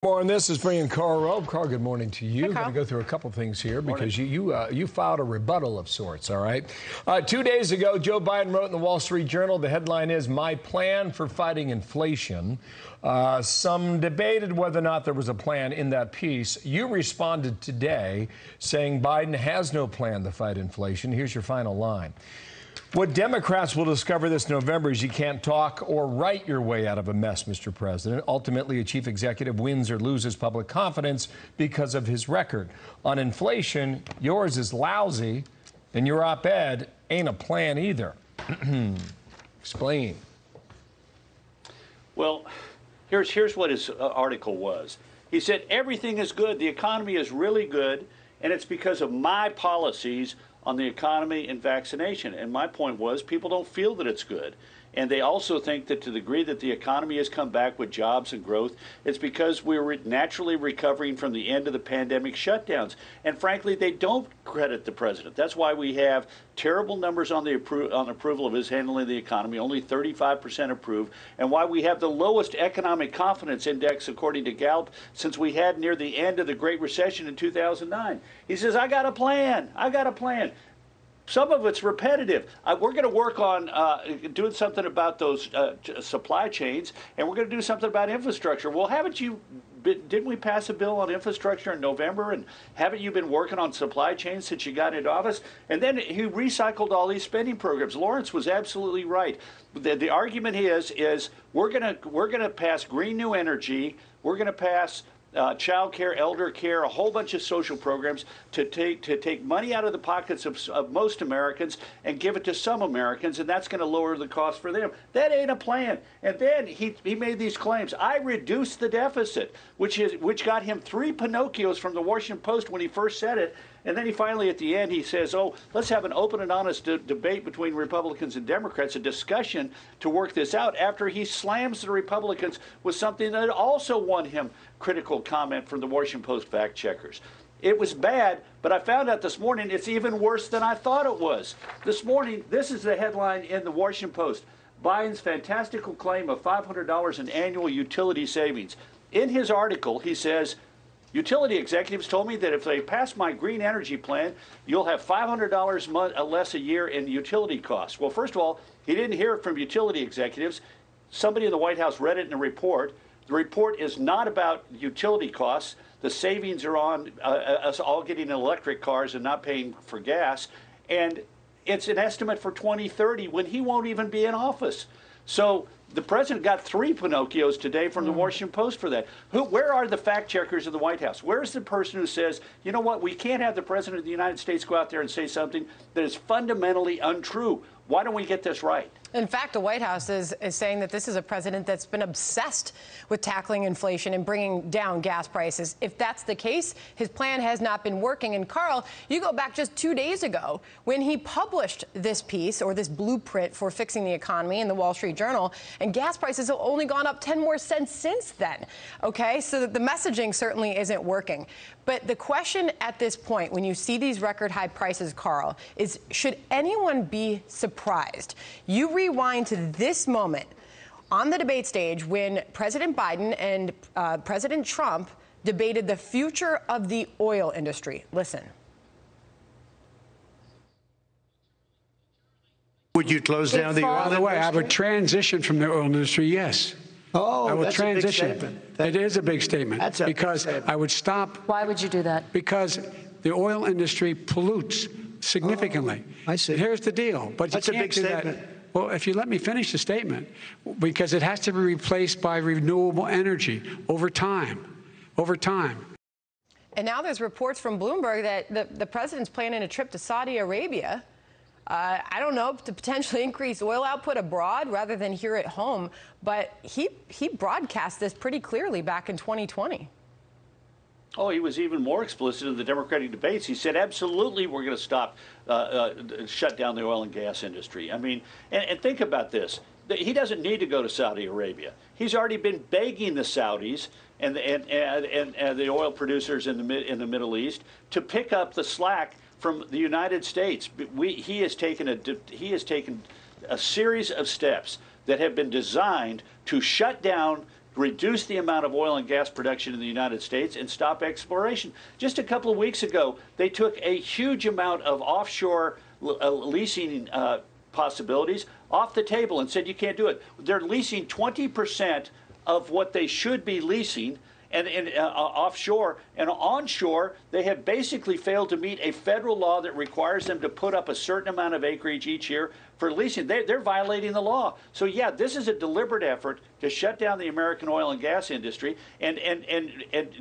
More on this is bringing Karl Rove. Karl, good morning to you. Hey, Going to go through a couple things here because you filed a rebuttal of sorts, all right? 2 days ago, Joe Biden wrote in the Wall Street Journal, the headline is, "My plan for fighting inflation." Some debated whether or not there was a plan in that piece. You responded today saying Biden has no plan to fight inflation. Here's your final line. What Democrats will discover this November is you can't talk or write your way out of a mess, Mr. President. Ultimately, a chief executive wins or loses public confidence because of his record. On inflation, yours is lousy, and your op-ed ain't a plan either. Explain. Well, here's what his article was. He said, everything is good. The economy is really good, and it's because of my policies on the economy and vaccination. And my point was, people don't feel that it's good. And they also think that to the degree that the economy has come back with jobs and growth, it's because we're naturally recovering from the end of the pandemic shutdowns. And frankly, they don't credit the president. That's why we have terrible numbers on the approval of his handling of the economy, only 35% approved, and why we have the lowest economic confidence index, according to Gallup, since we had near the end of the Great Recession in 2009. He says, I got a plan. I got a plan. Some of it's repetitive. We're going to work on doing something about those supply chains, and we're going to do something about infrastructure. Well, didn't we pass a bill on infrastructure in November, and haven't you been working on supply chains since you got into office? And then he recycled all these spending programs. Lawrence was absolutely right. The argument is we're going to pass green new energy. We're going to pass child care, elder care, a whole bunch of social programs to take money out of the pockets of most Americans and give it to some Americans, and that's going to lower the cost for them. That ain't a plan. And then he made these claims. I reduced the deficit, which got him 3 Pinocchios from the Washington Post when he first said it. And then he finally, at the end, he says, oh, let's have an open and honest debate between Republicans and Democrats, a discussion to work this out, after he slams the Republicans with something that also won him critical comment from the Washington Post fact checkers. It was bad, but I found out this morning it's even worse than I thought it was. This morning, this is the headline in the Washington Post: Biden's fantastical claim of $500 in annual utility savings. In his article, he says, utility executives told me that if they pass my green energy plan, you'll have $500 less a year in utility costs. Well, first of all, he didn't hear it from utility executives. Somebody in the White House read it in a report. The report is not about utility costs. The savings are on us all getting electric cars and not paying for gas. And it's an estimate for 2030 when he won't even be in office. So the president got 3 Pinocchios today from the Washington Post for that. Where are the fact checkers in the White House? Where's the person who says, you know what, we can't have the president of the United States go out there and say something that is fundamentally untrue? Why don't we get this right? In fact, the White House is saying that this is a president that's been obsessed with tackling inflation and bringing down gas prices. If that's the case, his plan has not been working. And Karl, you go back just 2 days ago when he published this piece, or this blueprint for fixing the economy, in the Wall Street Journal, and gas prices have only gone up 10 more cents since then. Okay, so the messaging certainly isn't working. But the question at this point, when you see these record high prices, Karl, is should anyone be surprised? You rewind to this moment on the debate stage when President Biden and President Trump debated the future of the oil industry. Listen. Would you close down the oil industry? By the way, I would transition from the oil industry, yes. Oh, I would that's transition. a big statement. It is a big statement. That's a because big statement. I would stop. Why would you do that? Because the oil industry pollutes significantly. I see. Here's the deal. But That's you a can't big do statement. that. Well, if you let me finish the statement, because it has to be replaced by renewable energy over time. Over time. And now there's reports from Bloomberg that the president's planning a trip to Saudi Arabia. I don't know, to potentially increase oil output abroad rather than here at home. But he broadcast this pretty clearly back in 2020. Oh, he was even more explicit in the Democratic debates. He said, absolutely, we're going to stop, shut down the oil and gas industry. I mean, and think about this. He doesn't need to go to Saudi Arabia. He's already been begging the Saudis and the oil producers in the Middle East to pick up the slack from the United States. He has taken a series of steps that have been designed to shut down reduce the amount of oil and gas production in the United States, and stop exploration. Just a couple of weeks ago, they took a huge amount of offshore leasing possibilities off the table and said you can't do it. They're leasing 20% of what they should be leasing and offshore, and onshore they have basically failed to meet a federal law that requires them to put up a certain amount of acreage each year for leasing. They're violating the law. So yeah, this is a deliberate effort to shut down the American oil and gas industry. And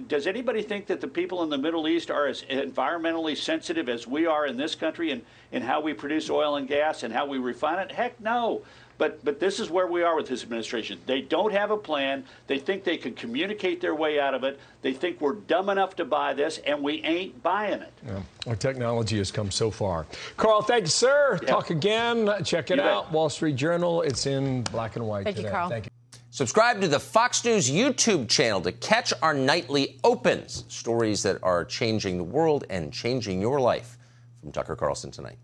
does anybody think that the people in the Middle East are as environmentally sensitive as we are in this country in how we produce oil and gas and how we refine it? Heck no. But this is where we are with this administration. They don't have a plan. They think they can communicate their way out of it. They think we're dumb enough to buy this, and we ain't buying it. Yeah. Our technology has come so far. Karl, thank you, sir. Yeah. Talk again. Check it out. Wall Street Journal. It's in black and white today. Thank you, Karl. Thank you. Subscribe to the Fox News YouTube channel to catch our nightly opens, stories that are changing the world and changing your life. From Tucker Carlson tonight.